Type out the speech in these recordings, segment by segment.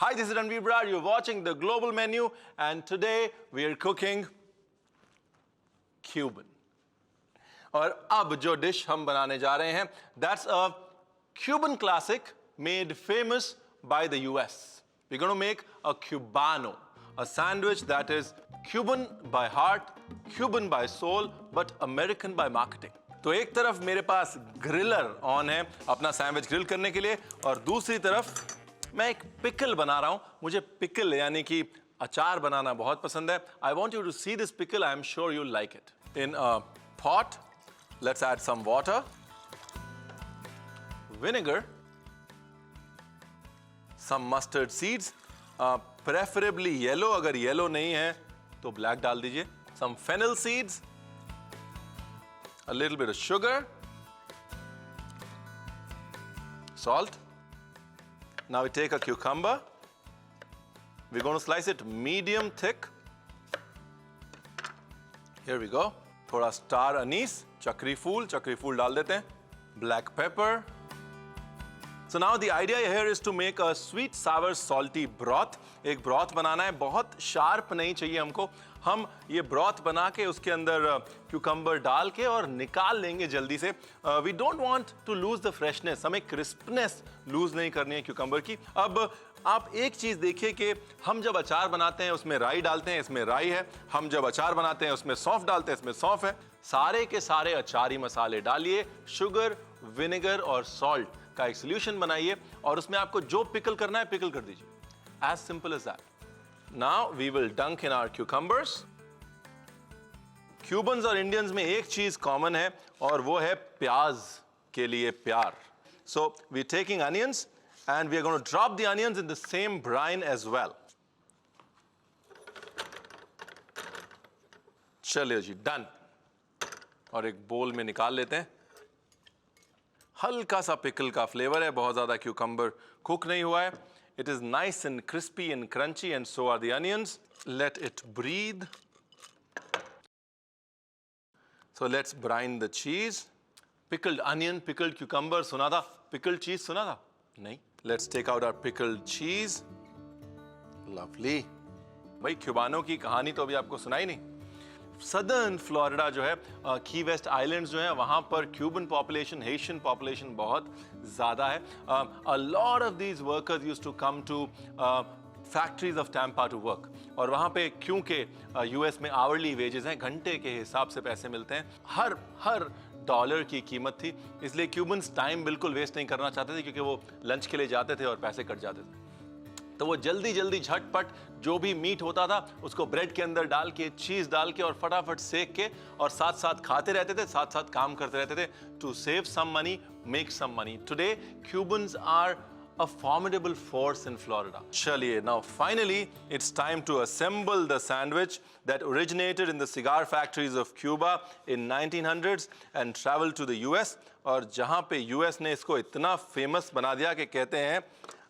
Hi, this is Ranveer Brar. You're watching the Global Menu, and today we are cooking Cuban. और अब जो dish हम बनाने जा रहे हैं, that's a Cuban classic made famous by the US. We're going to make a Cubano, a sandwich that is Cuban by heart, Cuban by soul, but American by marketing. तो एक तरफ मेरे पास ग्रिलर ऑन है अपना sandwich grill करने के लिए, और दूसरी तरफ मैं एक पिकल बना रहा हूं. मुझे पिकल यानी कि अचार बनाना बहुत पसंद है. I want you to see this pickle. I am sure you like it. In a pot, let's add some water, vinegar, some mustard seeds, preferably yellow. अगर yellow नहीं है तो black डाल दीजिए. Some fennel seeds, a little bit of sugar, salt. Now we take a cucumber. We're going to slice it medium thick. Here we go. थोड़ा star Anees, चक्री फूल डाल देते हैं. Black pepper. So now the idea here is to make a sweet, sour, salty broth. एक broth बनाना है. बहुत sharp नहीं चाहिए हमको. हम ये ब्रॉथ बना के उसके अंदर क्यूकम्बर डाल के और निकाल लेंगे जल्दी से. We don't want to lose the freshness. हमें क्रिस्पनेस लूज नहीं करनी है क्यूकम्बर की. अब आप एक चीज देखिए कि हम जब अचार बनाते हैं उसमें राई डालते हैं, इसमें राई है. हम जब अचार बनाते हैं उसमें सौंफ डालते हैं, इसमें सौंफ है. सारे के सारे अचारी मसाले डालिए, शुगर, विनेगर और सॉल्ट का एक सोल्यूशन बनाइए, और उसमें आपको जो पिकल करना है पिकल कर दीजिए. As simple as that. Now we will dunk in our cucumbers. क्यूबन्स और इंडियंस में एक चीज कॉमन है, और वो है प्याज के लिए प्यार. So we taking onions and we are going to drop the onions in the same brine as well. चलिए जी, डन. और एक बोल में निकाल लेते हैं. हल्का सा पिकल का फ्लेवर है, बहुत ज्यादा क्यूकम्बर कुक नहीं हुआ है. It is nice and crispy and crunchy, and so are the onions. Let it breathe. So let's brine the cheese. Pickled onion, pickled cucumber सुना था, pickled cheese सुना था? नहीं. Let's take out our pickled cheese. Lovely. भाई क्यूबानो की कहानी तो अभी आपको सुनाई नहीं. सदर्न फ्लोरिडा जो है, की वेस्ट आइलैंड्स जो है, वहां पर क्यूबन पॉपुलेशन, हेशियन पॉपुलेशन बहुत ज्यादा है. A lot of these workers used to come to factories of Tampa to work. और वहाँ पे क्योंकि यूएस में आवरली वेजेस हैं, घंटे के हिसाब से पैसे मिलते हैं, हर डॉलर की कीमत थी. इसलिए क्यूबन्स टाइम बिल्कुल वेस्ट नहीं करना चाहते थे, क्योंकि वो लंच के लिए जाते थे और पैसे कट जाते थे. तो वो जल्दी झटपट जो भी मीट होता था उसको ब्रेड के अंदर डाल के, चीज डाल के और फटाफट सेक के, और साथ साथ खाते रहते थे, साथ साथ काम करते रहते थे. To save some money, make some money. Today Cubans are a formidable force in Florida. Chaliye, now finally it's time to assemble the sandwich that originated in the cigar factories of Cuba in 1900s and traveled to the US. और जहाँ पे US ने इसको इतना famous बना दिया कि कहते हैं,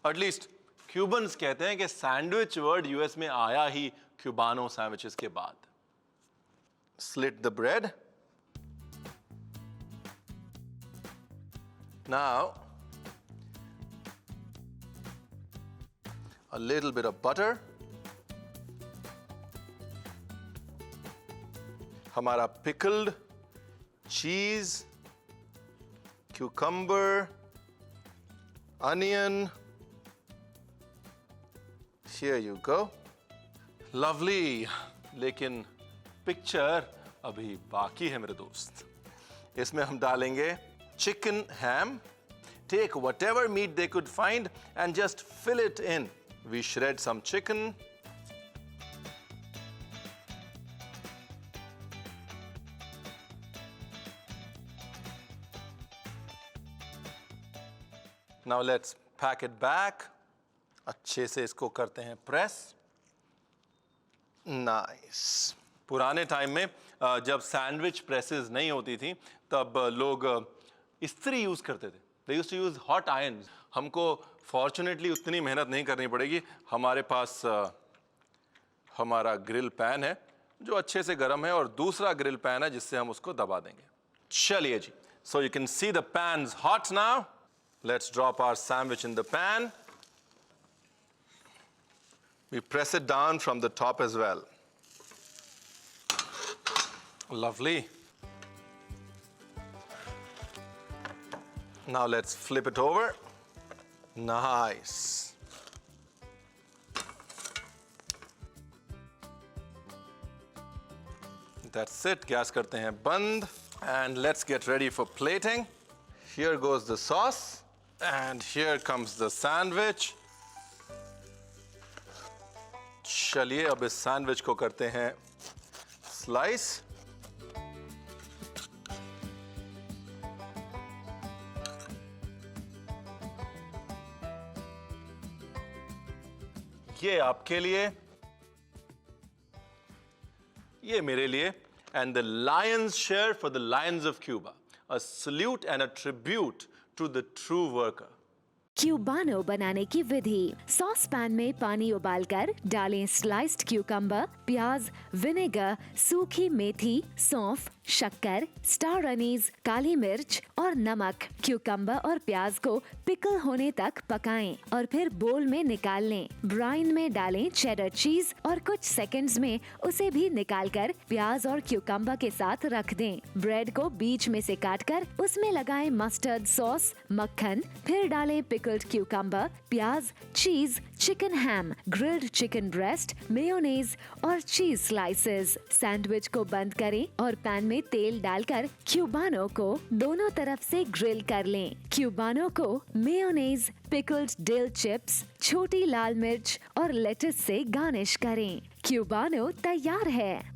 at least Cubans कहते हैं कि सैंडविच वर्ड US में आया ही क्यूबानो सैंडविचेस के बाद. Slit the bread. Now a little bit of butter. हमारा pickled cheese, cucumber, onion. Here you go. Lovely. लेकिन पिक्चर अभी बाकी है मेरे दोस्त. इसमें हम डालेंगे chicken ham. Take whatever meat they could find and just fill it in. We shred some chicken. Now let's pack it back. अच्छे से इसको करते हैं प्रेस. Nice. पुराने टाइम में जब सैंडविच प्रेसेस नहीं होती थी, तब लोग इस्त्री यूज करते थे. They used to use hot irons. हमको फॉर्चुनेटली उतनी मेहनत नहीं करनी पड़ेगी. हमारे पास हमारा ग्रिल पैन है जो अच्छे से गर्म है, और दूसरा ग्रिल पैन है जिससे हम उसको दबा देंगे. चलिए जी. So you can see the pan's hot now. Let's drop our sandwich in the pan. We press it down from the top as well. Lovely. Now let's flip it over. Nice. That's it. Gas करते हैं बंद. And let's get ready for plating. Here goes the sauce. And here comes the sandwich. चलिए अब इस sandwich को करते हैं slice. ये आपके लिए, ये मेरे लिए. And the lion's share for the Lions of Cuba. A salute and a tribute to the true worker. क्यूबानो बनाने की विधि. सॉस पैन में पानी उबालकर डालें स्लाइस्ड क्यूकम्बर, प्याज, विनेगर, सूखी मेथी, सौंफ, शक्कर, स्टार अनीज, काली मिर्च और नमक. क्यूकम्बर और प्याज को पिकल होने तक पकाएं और फिर बोल में निकाल लें. ब्राइन में डालें चेडर चीज और कुछ सेकंड्स में उसे भी निकालकर प्याज और क्यूकम्बर के साथ रख दें. ब्रेड को बीच में से काटकर उसमें लगाएं मस्टर्ड सॉस, मक्खन, फिर डालें पिकल्ड क्यूकम्बर, प्याज, चीज, चिकन हैम, ग्रिल्ड चिकन ब्रेस्ट, मेयोनेज और चीज स्लाइसेस. सैंडविच को बंद करें और पैन में तेल डालकर क्यूबानो को दोनों तरफ से ग्रिल कर लें. क्यूबानो को मेयोनेज, पिकल्ड डिल चिप्स, छोटी लाल मिर्च और लेटस से गार्निश करें. क्यूबानो तैयार है.